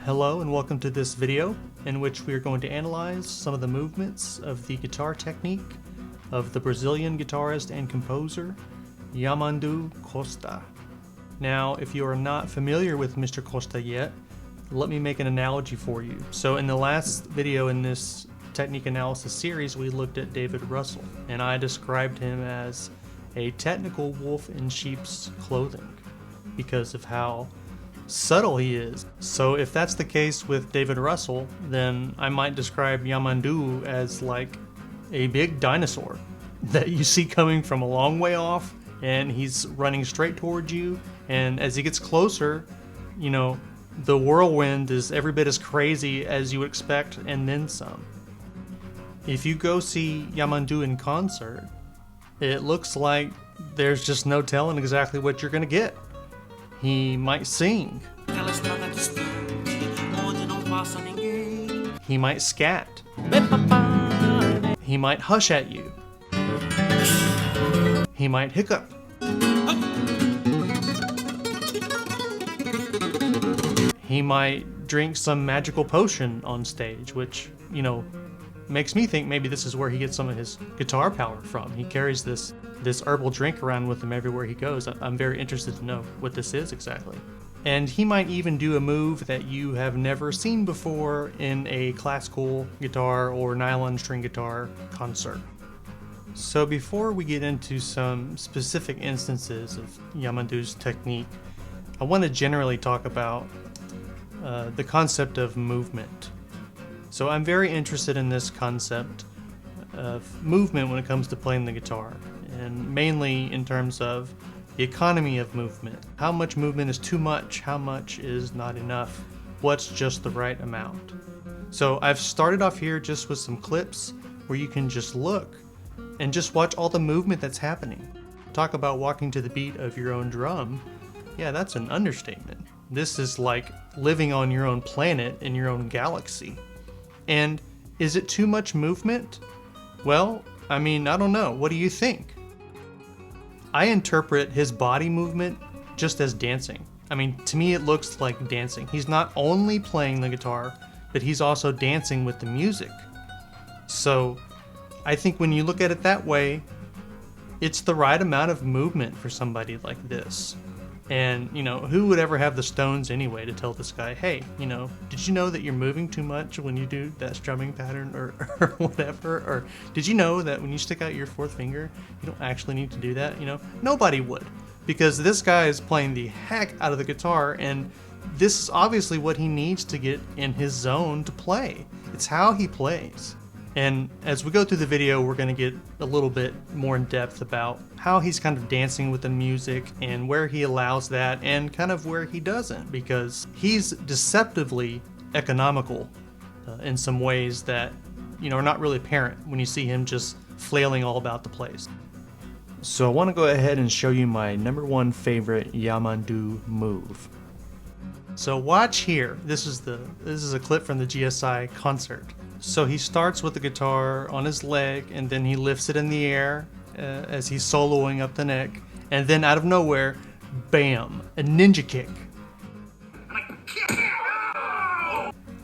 Hello and welcome to this video in which we are going to analyze some of the movements of the guitar technique of the Brazilian guitarist and composer Yamandú Costa. Now, if you are not familiar with Mr. Costa yet, let me make an analogy for you. So in the last video in this technique analysis series, we looked at David Russell, and I described him as a technical wolf in sheep's clothing because of how subtle he is. So if that's the case with David Russell, then I might describe Yamandú as like a big dinosaur that you see coming from a long way off, and he's running straight towards you, and as he gets closer, you know, the whirlwind is every bit as crazy as you would expect and then some. If you go see Yamandú in concert, it looks like there's just no telling exactly what you're gonna get. He might sing. He might scat. He might hush at you. He might hiccup. He might drink some magical potion on stage, which, you know, makes me think maybe this is where he gets some of his guitar power from. He carries this herbal drink around with him everywhere he goes. I'm very interested to know what this is exactly. And he might even do a move that you have never seen before in a classical guitar or nylon string guitar concert. So before we get into some specific instances of Yamandú's technique, I want to generally talk about the concept of movement. So I'm very interested in this concept of movement when it comes to playing the guitar, and mainly in terms of the economy of movement. How much movement is too much? How much is not enough? What's just the right amount? So I've started off here just with some clips where you can just look and just watch all the movement that's happening. Talk about walking to the beat of your own drum. Yeah, that's an understatement. This is like living on your own planet in your own galaxy. And is it too much movement? Well, I mean, I don't know. What do you think? I interpret his body movement just as dancing. I mean, to me it looks like dancing. He's not only playing the guitar, but he's also dancing with the music. So I think when you look at it that way, it's the right amount of movement for somebody like this. And, you know, who would ever have the stones anyway to tell this guy, hey, you know, did you know that you're moving too much when you do that strumming pattern or whatever? Or did you know that when you stick out your fourth finger, you don't actually need to do that? You know, nobody would, because this guy is playing the heck out of the guitar, and this is obviously what he needs to get in his zone to play. It's how he plays. And as we go through the video, we're going to get a little bit more in depth about how he's kind of dancing with the music and where he allows that and kind of where he doesn't, because he's deceptively economical in some ways that, you know, are not really apparent when you see him just flailing all about the place. So I want to go ahead and show you my #1 favorite Yamandú move. So watch here. This is a clip from the GSI concert. So he starts with the guitar on his leg, and then he lifts it in the air as he's soloing up the neck, and then out of nowhere, bam, a ninja kick.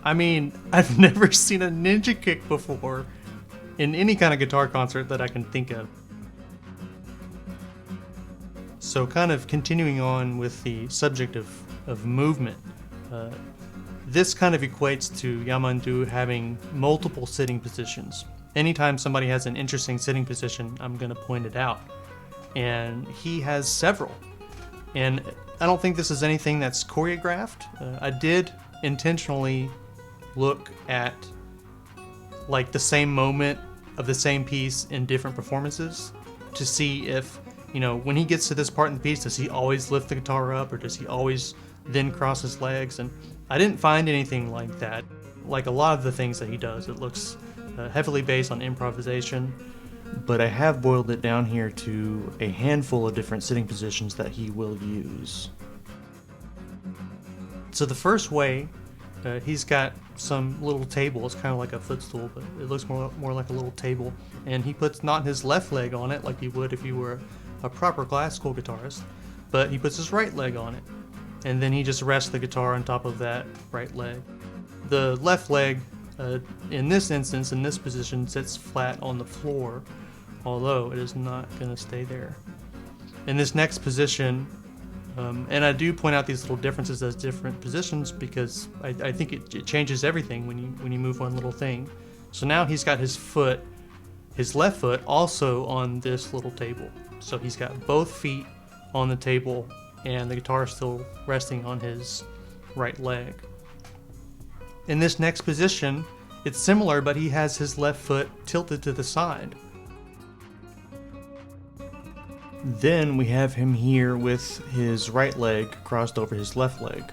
I mean, I've never seen a ninja kick before in any kind of guitar concert that I can think of. So kind of continuing on with the subject of movement, this kind of equates to Yamandú having multiple sitting positions. Anytime somebody has an interesting sitting position, I'm going to point it out. And he has several. And I don't think this is anything that's choreographed. I did intentionally look at like the same moment of the same piece in different performances to see if, you know, when he gets to this part in the piece, does he always lift the guitar up, or does he always then cross his legs? And I didn't find anything like that. Like a lot of the things that he does, it looks heavily based on improvisation, but I have boiled it down here to a handful of different sitting positions that he will use. So the first way, he's got some little table. It's kind of like a footstool, but it looks more like a little table, and he puts not his left leg on it like you would if you were a proper classical guitarist, but he puts his right leg on it. and then he just rests the guitar on top of that right leg. The left leg, in this instance, in this position, sits flat on the floor, although it is not going to stay there. In this next position, and I do point out these little differences as different positions because I think it changes everything when you move one little thing. So now he's got his left foot also on this little table. So he's got both feet on the table and the guitar is still resting on his right leg. In this next position, it's similar, but he has his left foot tilted to the side. Then we have him here with his right leg crossed over his left leg,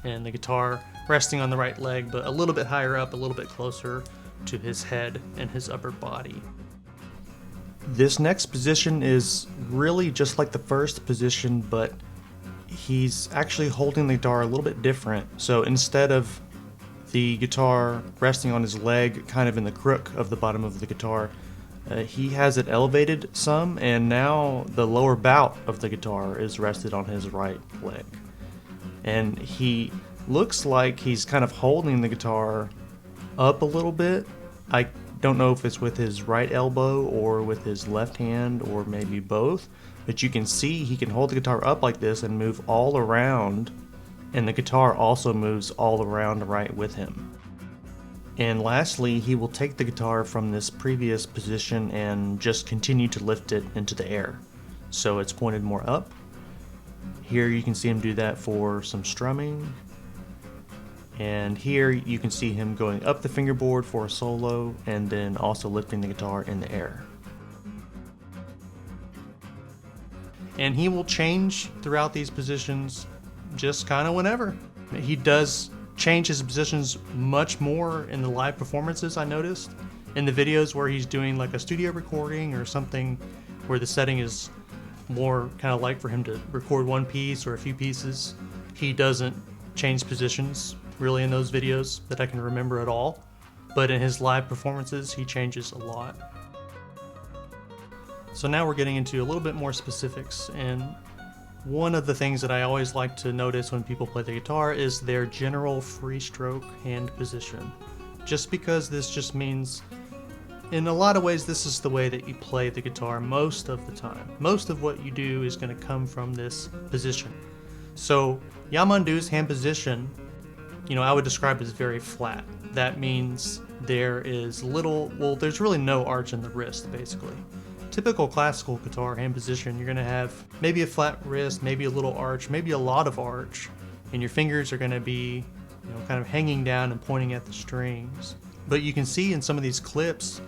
and the guitar resting on the right leg, but a little bit higher up, a little bit closer to his head and his upper body. This next position is really just like the first position, but he's actually holding the guitar a little bit different. So instead of the guitar resting on his leg, kind of in the crook of the bottom of the guitar, he has it elevated some, and now the lower bout of the guitar is rested on his right leg. And he looks like he's kind of holding the guitar up a little bit. I don't know if it's with his right elbow or with his left hand or maybe both, but you can see he can hold the guitar up like this and move all around, and the guitar also moves all around right with him. And lastly, he will take the guitar from this previous position and just continue to lift it into the air. So it's pointed more up. Here you can see him do that for some strumming. And here you can see him going up the fingerboard for a solo and then also lifting the guitar in the air. And he will change throughout these positions just kind of whenever. He does change his positions much more in the live performances, I noticed. In the videos where he's doing like a studio recording or something where the setting is more kind of like for him to record one piece or a few pieces, he doesn't change positions really in those videos that I can remember at all. But in his live performances, he changes a lot. So now we're getting into a little bit more specifics, and one of the things that I always like to notice when people play the guitar is their general free stroke hand position. Just because this just means, in a lot of ways, this is the way that you play the guitar most of the time. Most of what you do is going to come from this position. So Yamandú's hand position, I would describe as very flat. That means there is there's really no arch in the wrist, basically. Typical classical guitar hand position, you're going to have maybe a flat wrist, maybe a little arch, maybe a lot of arch, and your fingers are going to be kind of hanging down and pointing at the strings. But you can see in some of these clips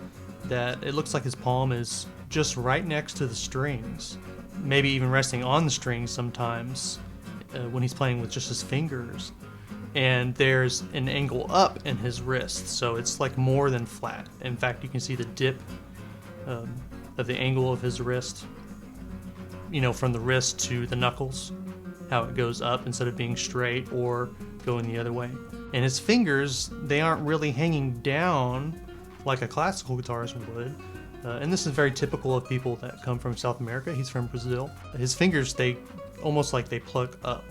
that it looks like his palm is just right next to the strings, maybe even resting on the strings sometimes when he's playing with just his fingers. And there's an angle up in his wrist, so it's like more than flat. In fact, you can see the dip of the angle of his wrist, from the wrist to the knuckles, how it goes up instead of being straight or going the other way. And his fingers, they aren't really hanging down like a classical guitarist would. And this is very typical of people that come from South America. He's from Brazil. His fingers, they almost like they plug up.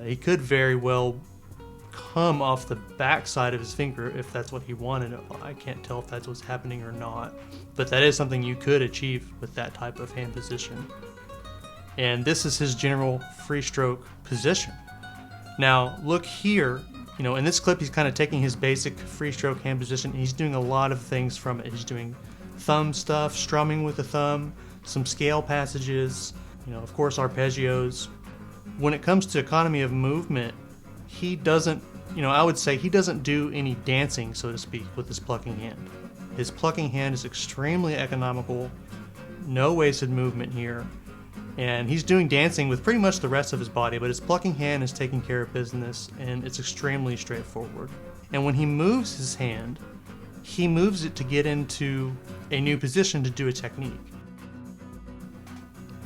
He could very well come off the back side of his finger if that's what he wanted. I can't tell if that's what's happening or not, but that is something you could achieve with that type of hand position. And this is his general free stroke position. Now look here, in this clip he's kind of taking his basic free stroke hand position and he's doing a lot of things from it. He's doing thumb stuff, strumming with the thumb, some scale passages, of course arpeggios. When it comes to economy of movement, he doesn't, I would say he doesn't do any dancing, so to speak, with his plucking hand. His plucking hand is extremely economical, no wasted movement here, and he's doing dancing with pretty much the rest of his body, but his plucking hand is taking care of business, and it's extremely straightforward. And when he moves his hand, he moves it to get into a new position to do a technique.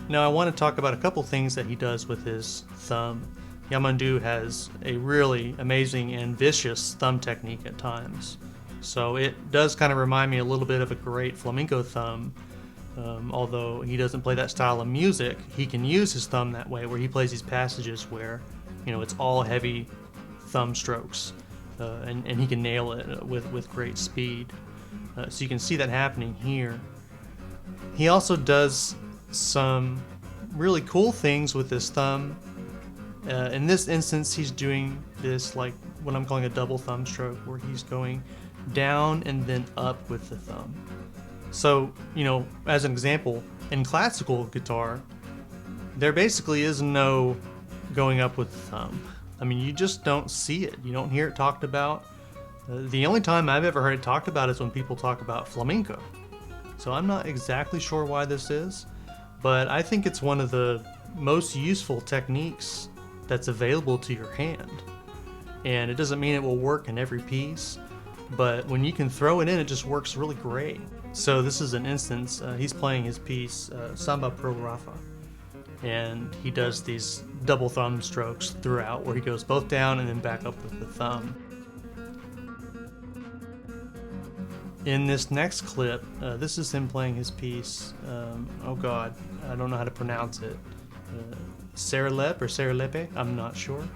Now I want to talk about a couple things that he does with his thumb. Yamandú has a really amazing and vicious thumb technique at times. So it does kind of remind me a little bit of a great flamenco thumb. Although he doesn't play that style of music, he can use his thumb that way, where he plays these passages where you know, it's all heavy thumb strokes, and he can nail it with great speed. So you can see that happening here. He also does some really cool things with his thumb. In this instance, he's doing this like what I'm calling a double thumb stroke, where he's going down and then up with the thumb. So, you know, as an example, in classical guitar, there basically is no going up with the thumb. I mean, you just don't see it. You don't hear it talked about. The only time I've ever heard it talked about is when people talk about flamenco. So I'm not exactly sure why this is, but I think it's one of the most useful techniques that's available to your hand. And it doesn't mean it will work in every piece, but when you can throw it in, it just works really great. So this is an instance, he's playing his piece, Samba Pro Rafa, and he does these double thumb strokes throughout, where he goes both down and then back up with the thumb. In this next clip, this is him playing his piece, oh god, I don't know how to pronounce it, Serelepe or Serelepe, I'm not sure.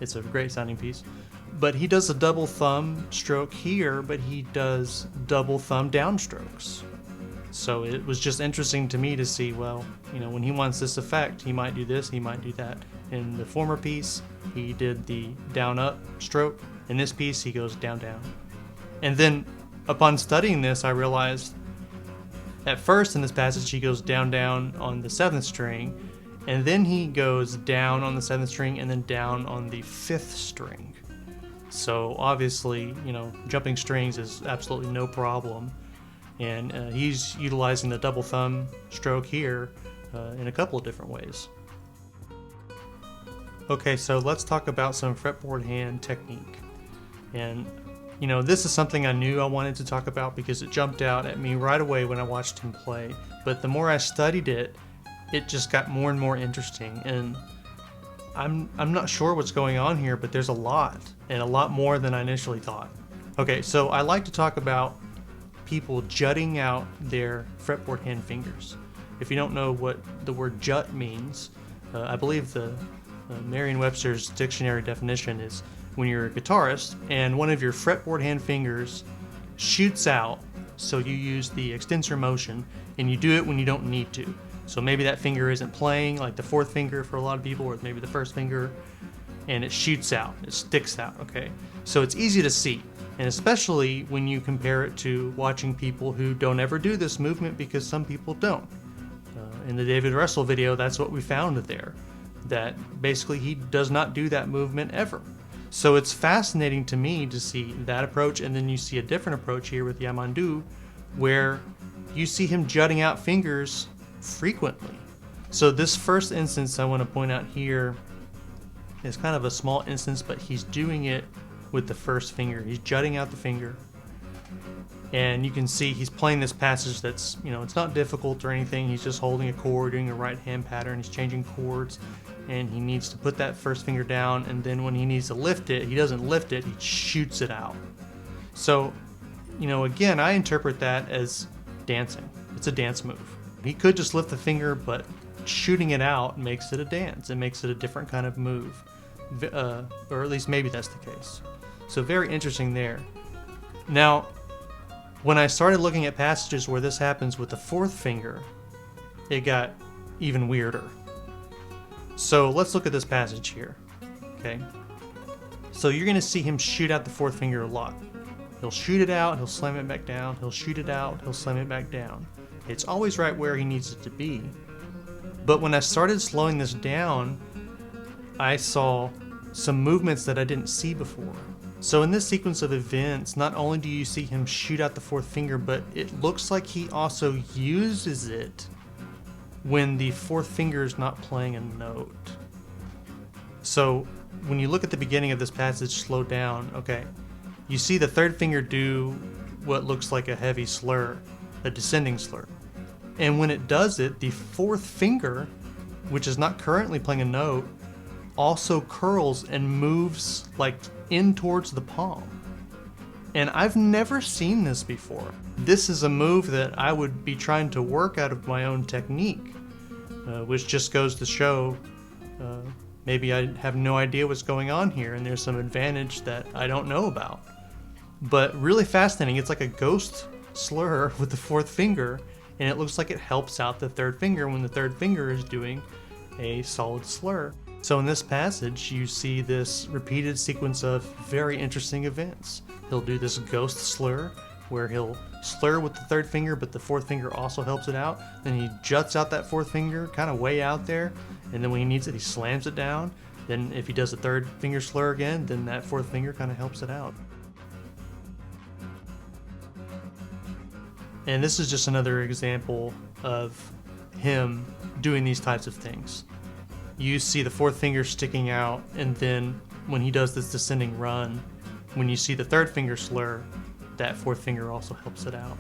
It's a great sounding piece. But he does a double thumb stroke here, but he does double thumb downstrokes. So it was just interesting to me to see, well, you know, when he wants this effect, he might do this, he might do that. In the former piece, he did the down up stroke. In this piece, he goes down down. And then upon studying this, I realized at first in this passage, he goes down down on the 7th string, and then he goes down on the 7th string and then down on the 5th string. So obviously, you know, jumping strings is absolutely no problem, and he's utilizing the double thumb stroke here in a couple of different ways. Okay, so let's talk about some fretboard hand technique. And you know, this is something I knew I wanted to talk about because it jumped out at me right away when I watched him play. But the more I studied it, it just got more and more interesting, and I'm not sure what's going on here, but there's a lot, and a lot more than I initially thought. Okay, so I like to talk about people jutting out their fretboard hand fingers. If you don't know what the word jut means, I believe the Merriam-Webster's dictionary definition is when you're a guitarist and one of your fretboard hand fingers shoots out, so you use the extensor motion, and you do it when you don't need to. So maybe that finger isn't playing, like the 4th finger for a lot of people, or maybe the 1st finger, and it shoots out, it sticks out, okay? So it's easy to see, and especially when you compare it to watching people who don't ever do this movement, because some people don't. In the David Russell video, that's what we found there, that basically he does not do that movement ever. So it's fascinating to me to see that approach, and then you see a different approach here with Yamandú, where you see him jutting out fingers frequently. So this first instance I want to point out here is kind of a small instance, but he's doing it with the 1st finger. He's jutting out the finger, and you can see he's playing this passage that's, you know, it's not difficult or anything. He's just holding a chord, doing a right hand pattern. He's changing chords, and he needs to put that 1st finger down, and then when he needs to lift it, he doesn't lift it, he shoots it out. So, you know, again, I interpret that as dancing. It's a dance move. He could just lift the finger, but shooting it out makes it a dance. It makes it a different kind of move, or at least maybe that's the case. So very interesting there. Now, when I started looking at passages where this happens with the 4th finger, it got even weirder. So let's look at this passage here, okay? So you're gonna see him shoot out the 4th finger a lot. He'll shoot it out, he'll slam it back down, he'll shoot it out, he'll slam it back down. It's always right where he needs it to be. But when I started slowing this down, I saw some movements that I didn't see before. So in this sequence of events, not only do you see him shoot out the 4th finger, but it looks like he also uses it when the 4th finger is not playing a note. So when you look at the beginning of this passage slowed down, okay, you see the 3rd finger do what looks like a heavy slur, a descending slur. And when it does it, the 4th finger, which is not currently playing a note, also curls and moves like in towards the palm. And I've never seen this before. This is a move that I would be trying to work out of my own technique, which just goes to show maybe I have no idea what's going on here and there's some advantage that I don't know about. But really fascinating. It's like a ghost slur with the fourth finger, and it looks like it helps out the third finger when the third finger is doing a solid slur. So in this passage, you see this repeated sequence of very interesting events. He'll do this ghost slur, where he'll slur with the third finger, but the fourth finger also helps it out. Then he juts out that fourth finger, kind of way out there, and then when he needs it, he slams it down. Then if he does the third finger slur again, then that fourth finger kind of helps it out. And this is just another example of him doing these types of things. You see the fourth finger sticking out, and then when he does this descending run, when you see the third finger slur, that fourth finger also helps it out.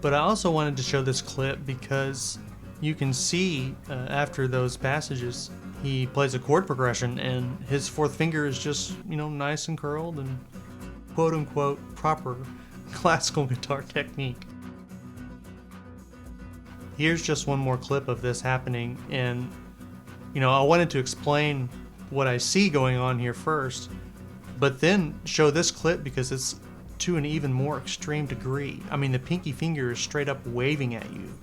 But I also wanted to show this clip because you can see after those passages, he plays a chord progression and his fourth finger is just, nice and curled and quote unquote proper classical guitar technique. Here's just one more clip of this happening, and I wanted to explain what I see going on here first, but then show this clip because it's to an even more extreme degree. I mean, the pinky finger is straight up waving at you.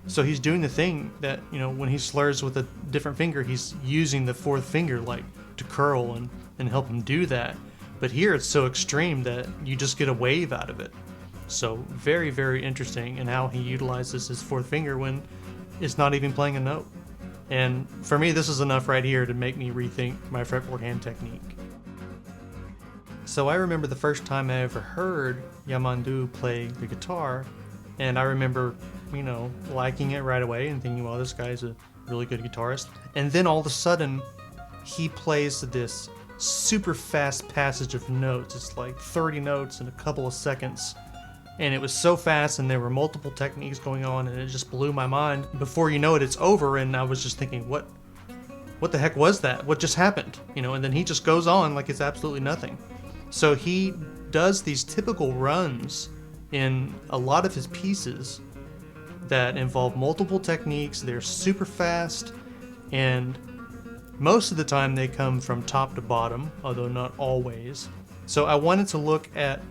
So he's doing the thing that, when he slurs with a different finger, he's using the fourth finger like to curl and help him do that. But here it's so extreme that you just get a wave out of it. So very, very interesting in how he utilizes his fourth finger when it's not even playing a note. And for me, this is enough right here to make me rethink my fretboard hand technique. So I remember the first time I ever heard Yamandú play the guitar, and I remember, liking it right away and thinking, well, this guy's a really good guitarist. And then all of a sudden, he plays this super fast passage of notes. It's like 30 notes in a couple of seconds. And it was so fast, and there were multiple techniques going on, and it just blew my mind. Before you know it, it's over, and I was just thinking, what the heck was that? What just happened? And then he just goes on like it's absolutely nothing. So he does these typical runs in a lot of his pieces that involve multiple techniques. They're super fast, and most of the time they come from top to bottom, although not always. So I wanted to look at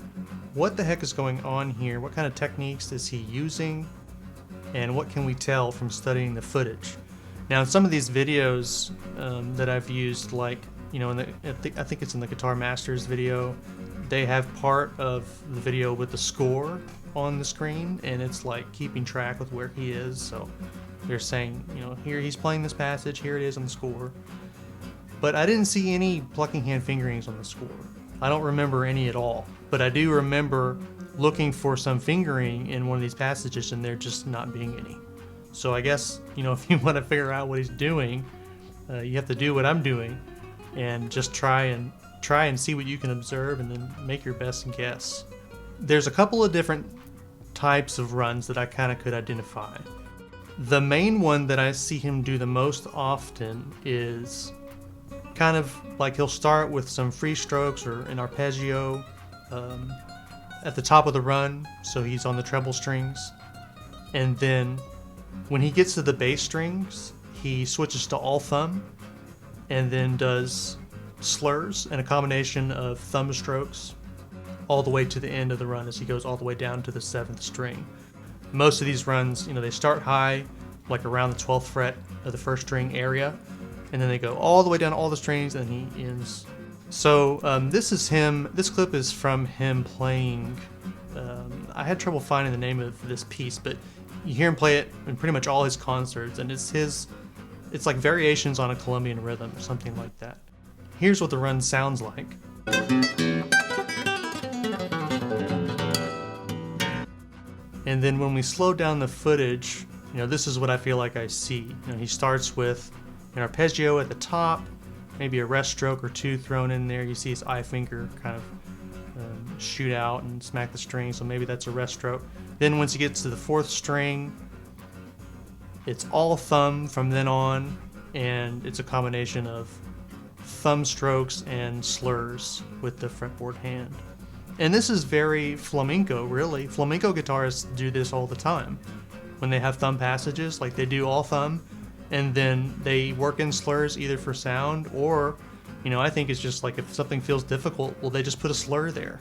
what the heck is going on here, what kind of techniques is he using, and what can we tell from studying the footage. Now, in some of these videos that I've used, like, I think it's in the Guitar Masters video, they have part of the video with the score on the screen, and it's like keeping track with where he is. So they're saying, here he's playing this passage, here it is on the score. But I didn't see any plucking hand fingerings on the score. I don't remember any at all. But I do remember looking for some fingering in one of these passages and there just not being any. So I guess, if you want to figure out what he's doing, you have to do what I'm doing and just try and see what you can observe and then make your best guess. There's a couple of different types of runs that I kind of could identify. The main one that I see him do the most often is kind of like he'll start with some free strokes or an arpeggio at the top of the run, so he's on the treble strings, and then when he gets to the bass strings, he switches to all thumb and then does slurs and a combination of thumb strokes all the way to the end of the run as he goes all the way down to the 7th string. Most of these runs, they start high, like around the 12th fret of the 1st string area, and then they go all the way down all the strings, and he ends. So this clip is from him playing, I had trouble finding the name of this piece, but you hear him play it in pretty much all his concerts, and it's like variations on a Colombian rhythm or something like that. Here's what the run sounds like. And then when we slow down the footage, this is what I feel like I see. He starts with an arpeggio at the top, maybe a rest stroke or two thrown in there. You see his eye finger kind of shoot out and smack the string, so maybe that's a rest stroke. Then once he gets to the 4th string, it's all thumb from then on, and it's a combination of thumb strokes and slurs with the fretboard hand. And this is very flamenco, really. Flamenco guitarists do this all the time. When they have thumb passages, like they do all thumb, and then they work in slurs either for sound or, I think it's just like if something feels difficult, well, they just put a slur there,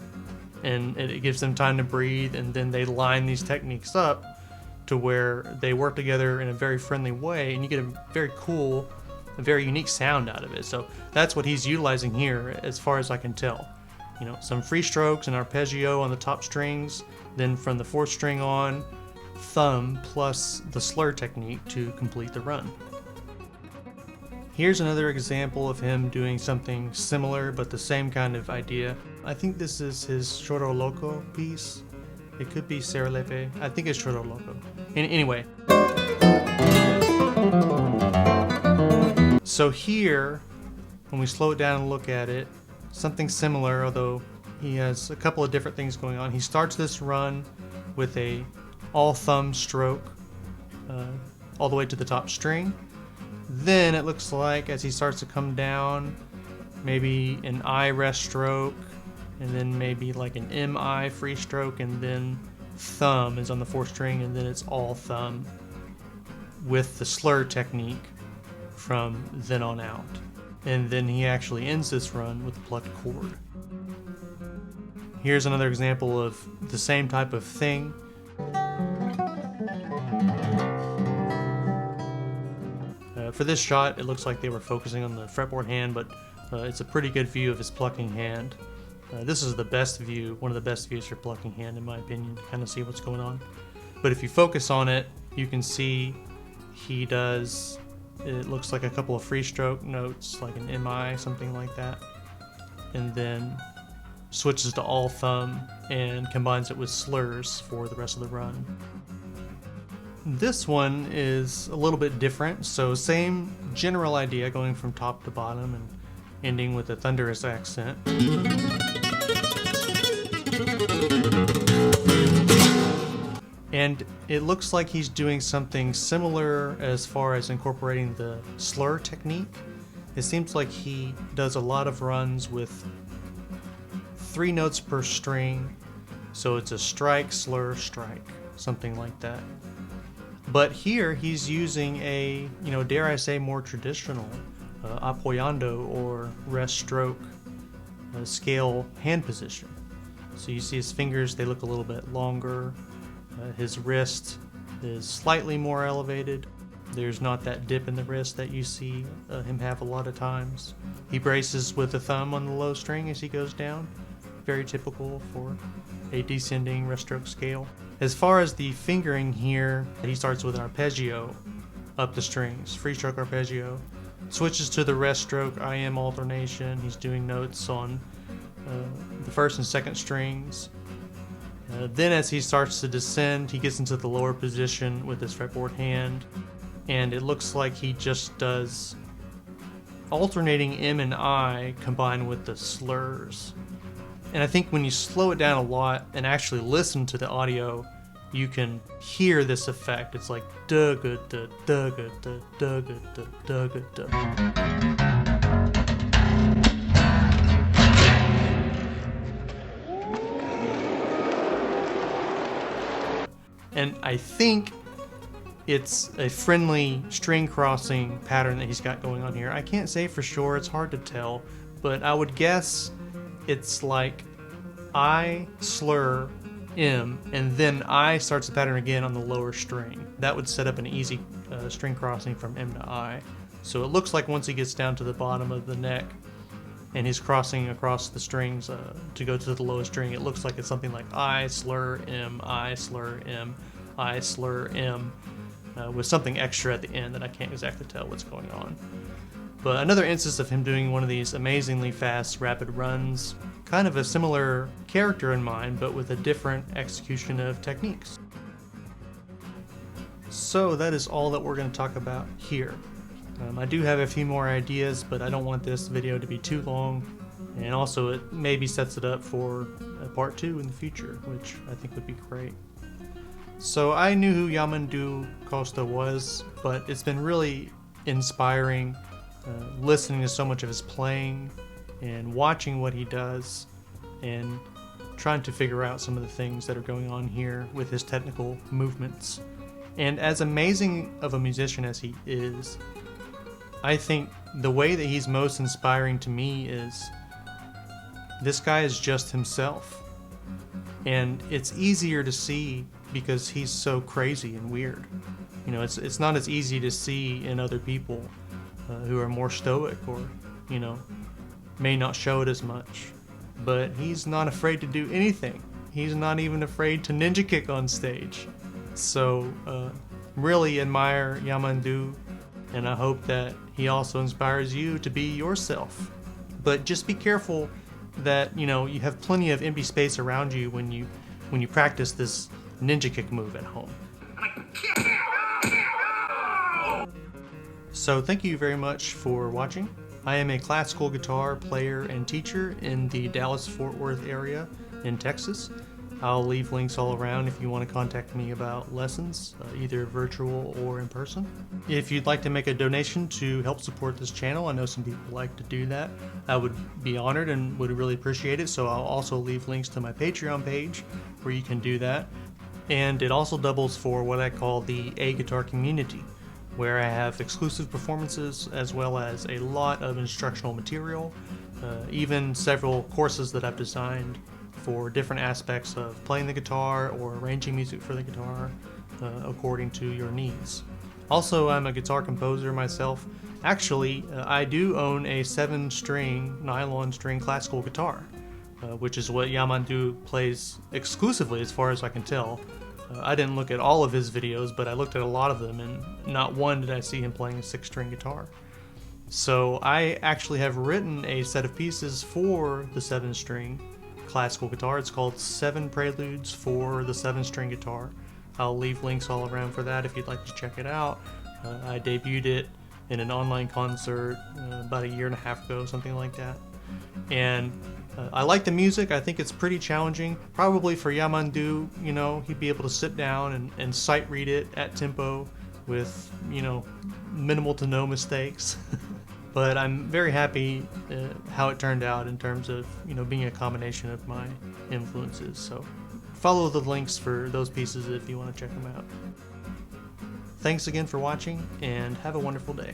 and it gives them time to breathe, and then they line these techniques up to where they work together in a very friendly way, and you get a very cool, a very unique sound out of it. So that's what he's utilizing here, as far as I can tell. Some free strokes and arpeggio on the top strings, then from the fourth string on, thumb plus the slur technique to complete the run. Here's another example of him doing something similar but the same kind of idea. I think this is his Choro Loco piece. It could be Serelepe. I think it's Choro Loco. Anyway. So here, when we slow it down and look at it, something similar, although he has a couple of different things going on. He starts this run with a all thumb stroke all the way to the top string. Then it looks like as he starts to come down, maybe an I rest stroke, and then maybe like an MI free stroke, and then thumb is on the fourth string, and then it's all thumb with the slur technique from then on out. And then he actually ends this run with a plucked chord. Here's another example of the same type of thing. For this shot, it looks like they were focusing on the fretboard hand, but it's a pretty good view of his plucking hand. This is the best view, one of the best views for plucking hand in my opinion, to kind of see what's going on. But if you focus on it, you can see he does, it looks like a couple of free stroke notes, like an MI, something like that, and then switches to all thumb and combines it with slurs for the rest of the run. This one is a little bit different, so same general idea, going from top to bottom and ending with a thunderous accent. And it looks like he's doing something similar as far as incorporating the slur technique. It seems like he does a lot of runs with 3 notes per string, so it's a strike, slur, strike, something like that. But here he's using a, dare I say, more traditional apoyando or rest stroke scale hand position. So you see his fingers, they look a little bit longer. His wrist is slightly more elevated. There's not that dip in the wrist that you see him have a lot of times. He braces with the thumb on the low string as he goes down. Very typical for a descending rest stroke scale. As far as the fingering here, he starts with an arpeggio up the strings, free stroke arpeggio, switches to the rest stroke IM alternation. He's doing notes on the first and second strings. Then as he starts to descend, he gets into the lower position with his fretboard hand, and it looks like he just does alternating M and I combined with the slurs. And I think when you slow it down a lot and actually listen to the audio, you can hear this effect. It's like da ga da da ga da da ga da da ga da. And I think it's a friendly string crossing pattern that he's got going on here. I can't say for sure, it's hard to tell, but I would guess it's like I slur M, and then I starts the pattern again on the lower string. That would set up an easy string crossing from M to I. So it looks like once he gets down to the bottom of the neck and he's crossing across the strings to go to the lowest string, it looks like it's something like I slur M, I slur M, I slur M, with something extra at the end that I can't exactly tell what's going on. But another instance of him doing one of these amazingly fast, rapid runs, kind of a similar character in mind, but with a different execution of techniques. So that is all that we're going to talk about here. I do have a few more ideas, but I don't want this video to be too long, and also it maybe sets it up for a part 2 in the future, which I think would be great. So I knew who Yamandú Costa was, but it's been really inspiring listening to so much of his playing and watching what he does and trying to figure out some of the things that are going on here with his technical movements. And as amazing of a musician as he is, I think the way that he's most inspiring to me is this guy is just himself. And it's easier to see because he's so crazy and weird. You know, it's not as easy to see in other people who are more stoic or, you know, may not show it as much. But he's not afraid to do anything. He's not even afraid to ninja kick on stage. So, really admire Yamandú, and I hope that he also inspires you to be yourself. But just be careful that, you know, you have plenty of empty space around you when you practice this ninja kick move at home. So thank you very much for watching. I am a classical guitar player and teacher in the Dallas-Fort Worth area in Texas. I'll leave links all around if you want to contact me about lessons, either virtual or in person. If you'd like to make a donation to help support this channel, I know some people like to do that. I would be honored and would really appreciate it, so I'll also leave links to my Patreon page where you can do that. And it also doubles for what I call the A Guitar community, where I have exclusive performances as well as a lot of instructional material, even several courses that I've designed for different aspects of playing the guitar or arranging music for the guitar according to your needs. Also, I'm a guitar composer myself. Actually, I do own a 7-string nylon string classical guitar, which is what Yamandú plays exclusively as far as I can tell. I didn't look at all of his videos, but I looked at a lot of them, and not one did I see him playing a 6-string guitar. So I actually have written a set of pieces for the 7-string classical guitar. It's called 7 Preludes for the 7-string guitar. I'll leave links all around for that if you'd like to check it out. I debuted it in an online concert about 1.5 years ago, something like that. And I like the music. I think it's pretty challenging. Probably for Yamandú, you know, he'd be able to sit down and sight read it at tempo with, you know, minimal to no mistakes. But I'm very happy how it turned out in terms of, you know, being a combination of my influences. So follow the links for those pieces if you want to check them out. Thanks again for watching, and have a wonderful day.